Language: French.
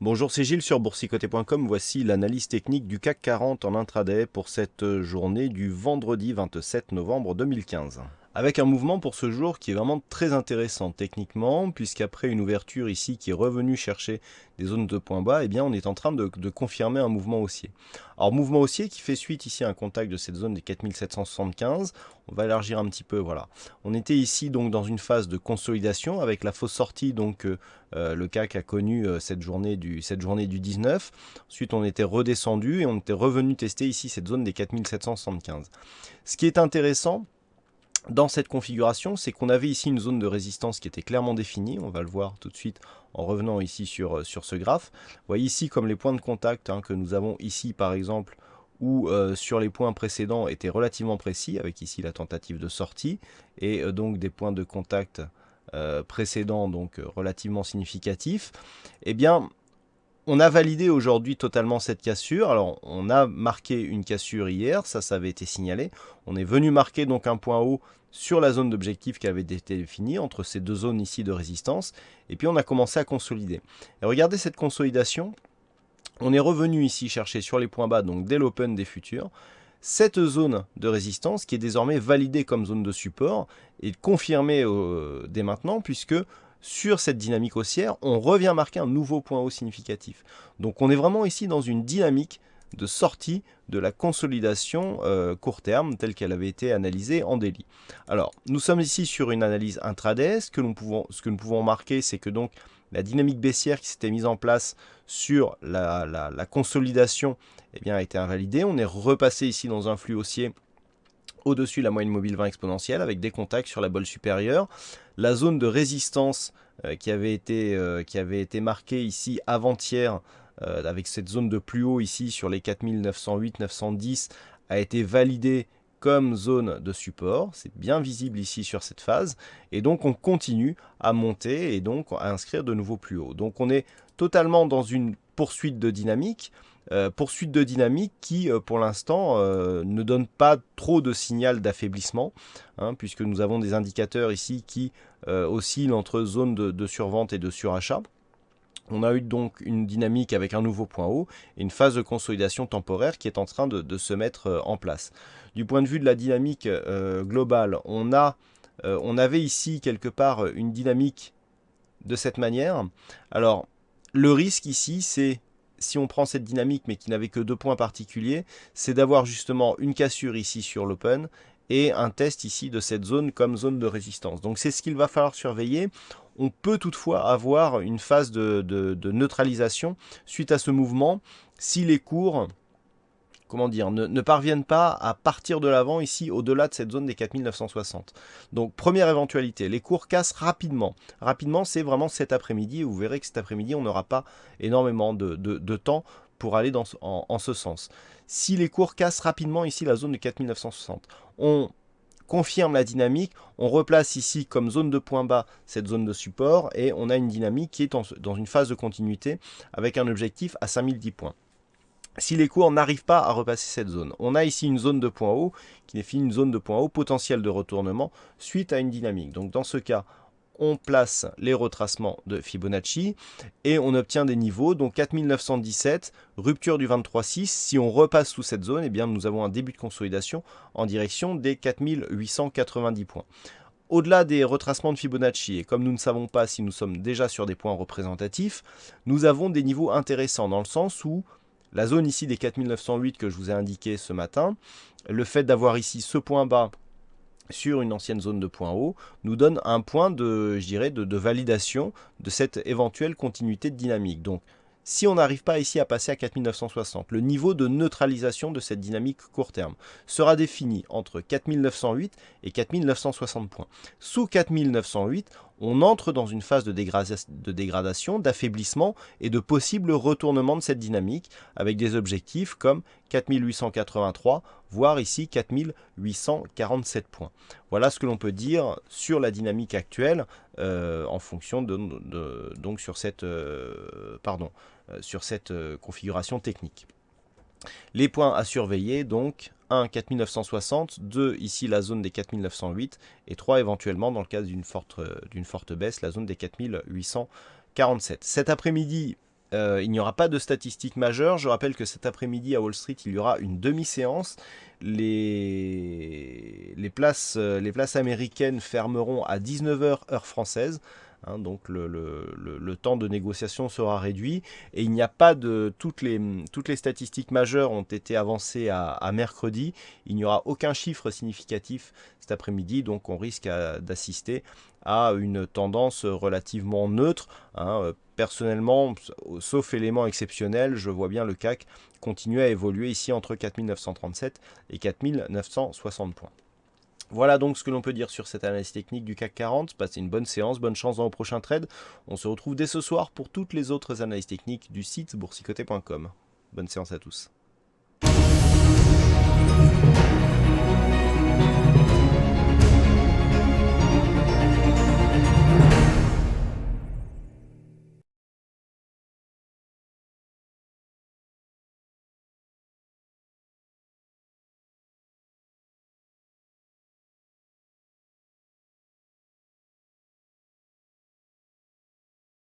Bonjour, c'est Gilles sur boursicoté.com. Voici l'analyse technique du CAC 40 en intraday pour cette journée du vendredi 27 novembre 2015. Avec un mouvement pour ce jour qui est vraiment très intéressant techniquement, puisqu'après une ouverture ici qui est revenue chercher des zones de points bas, eh bien on est en train de confirmer un mouvement haussier. Alors mouvement haussier qui fait suite ici à un contact de cette zone des 4775. On va élargir un petit peu, voilà. On était ici donc dans une phase de consolidation avec la fausse sortie, donc le CAC a connu cette journée du 19. Ensuite on était redescendu et on était revenu tester ici cette zone des 4775. Ce qui est intéressant dans cette configuration, c'est qu'on avait ici une zone de résistance qui était clairement définie. On va le voir tout de suite en revenant ici sur ce graphe. Vous voyez ici comme les points de contact que nous avons ici par exemple, ou sur les points précédents étaient relativement précis, avec ici la tentative de sortie, et donc des points de contact précédents donc relativement significatifs. Eh bien, on a validé aujourd'hui totalement cette cassure. Alors, on a marqué une cassure hier, ça avait été signalé. On est venu marquer donc un point haut sur la zone d'objectif qui avait été définie, entre ces deux zones ici de résistance. Et puis, on a commencé à consolider. Et regardez cette consolidation. On est revenu ici chercher sur les points bas, donc dès l'open des futurs, cette zone de résistance qui est désormais validée comme zone de support et confirmée dès maintenant, puisque sur cette dynamique haussière, on revient marquer un nouveau point haut significatif. Donc on est vraiment ici dans une dynamique de sortie de la consolidation court terme telle qu'elle avait été analysée en daily. Alors, nous sommes ici sur une analyse intraday. Ce que nous pouvons marquer, c'est que donc la dynamique baissière qui s'était mise en place sur la consolidation a été invalidée. On est repassé ici dans un flux haussier au-dessus de la moyenne mobile 20 exponentielle avec des contacts sur la bolle supérieure. La zone de résistance qui avait été marquée ici avant-hier avec cette zone de plus haut ici sur les 4908-910 a été validée comme zone de support. C'est bien visible ici sur cette phase. Et donc on continue à monter et donc à inscrire de nouveaux plus hauts. Donc on est totalement dans une poursuite de dynamique. Qui, pour l'instant, ne donne pas trop de signal d'affaiblissement, puisque nous avons des indicateurs ici qui oscillent entre zone de survente et de surachat. On a eu donc une dynamique avec un nouveau point haut et une phase de consolidation temporaire qui est en train de se mettre en place. Du point de vue de la dynamique globale, on avait ici quelque part une dynamique de cette manière. Alors, le risque ici, c'est si on prend cette dynamique mais qui n'avait que deux points particuliers, c'est d'avoir justement une cassure ici sur l'open et un test ici de cette zone comme zone de résistance. Donc c'est ce qu'il va falloir surveiller. On peut toutefois avoir une phase de neutralisation suite à ce mouvement si les cours ne parviennent pas à partir de l'avant ici au-delà de cette zone des 4960. Donc première éventualité, les cours cassent rapidement. Rapidement, c'est vraiment cet après-midi et vous verrez que cet après-midi, on n'aura pas énormément de temps pour aller en ce sens. Si les cours cassent rapidement ici la zone de 4960, on confirme la dynamique, on replace ici comme zone de point bas cette zone de support et on a une dynamique qui est dans une phase de continuité avec un objectif à 5010 points. Si les cours n'arrivent pas à repasser cette zone, on a ici une zone de point haut qui définit une zone de point haut potentielle de retournement suite à une dynamique. Donc dans ce cas, on place les retracements de Fibonacci et on obtient des niveaux. Donc 4917, rupture du 23,6. Si on repasse sous cette zone, eh bien nous avons un début de consolidation en direction des 4890 points. Au-delà des retracements de Fibonacci, et comme nous ne savons pas si nous sommes déjà sur des points représentatifs, nous avons des niveaux intéressants dans le sens où la zone ici des 4908 que je vous ai indiqué ce matin, le fait d'avoir ici ce point bas sur une ancienne zone de point haut, nous donne un point de validation de cette éventuelle continuité de dynamique. Donc, si on n'arrive pas ici à passer à 4960, le niveau de neutralisation de cette dynamique court terme sera défini entre 4908 et 4960 points. Sous 4908, on entre dans une phase de dégradation, d'affaiblissement et de possible retournement de cette dynamique avec des objectifs comme 4883, voire ici 4847 points. Voilà ce que l'on peut dire sur la dynamique actuelle en fonction donc sur cette configuration technique. Les points à surveiller, donc 1, 4960, 2, ici la zone des 4908, et 3, éventuellement, dans le cas d'une forte baisse, la zone des 4847. Cet après-midi, Il n'y aura pas de statistiques majeures. Je rappelle que cet après-midi à Wall Street, il y aura une demi-séance. Les places américaines fermeront à 19 h heure française. Hein, donc le temps de négociation sera réduit. Et il n'y a pas de... Toutes les statistiques majeures ont été avancées à mercredi. Il n'y aura aucun chiffre significatif cet après-midi. Donc on risque d'assister à une tendance relativement neutre. Hein, personnellement, sauf élément exceptionnel, je vois bien le CAC continuer à évoluer ici entre 4937 et 4960 points. Voilà donc ce que l'on peut dire sur cette analyse technique du CAC 40. Passez une bonne séance, bonne chance dans vos prochains trades. On se retrouve dès ce soir pour toutes les autres analyses techniques du site boursicoté.com. Bonne séance à tous.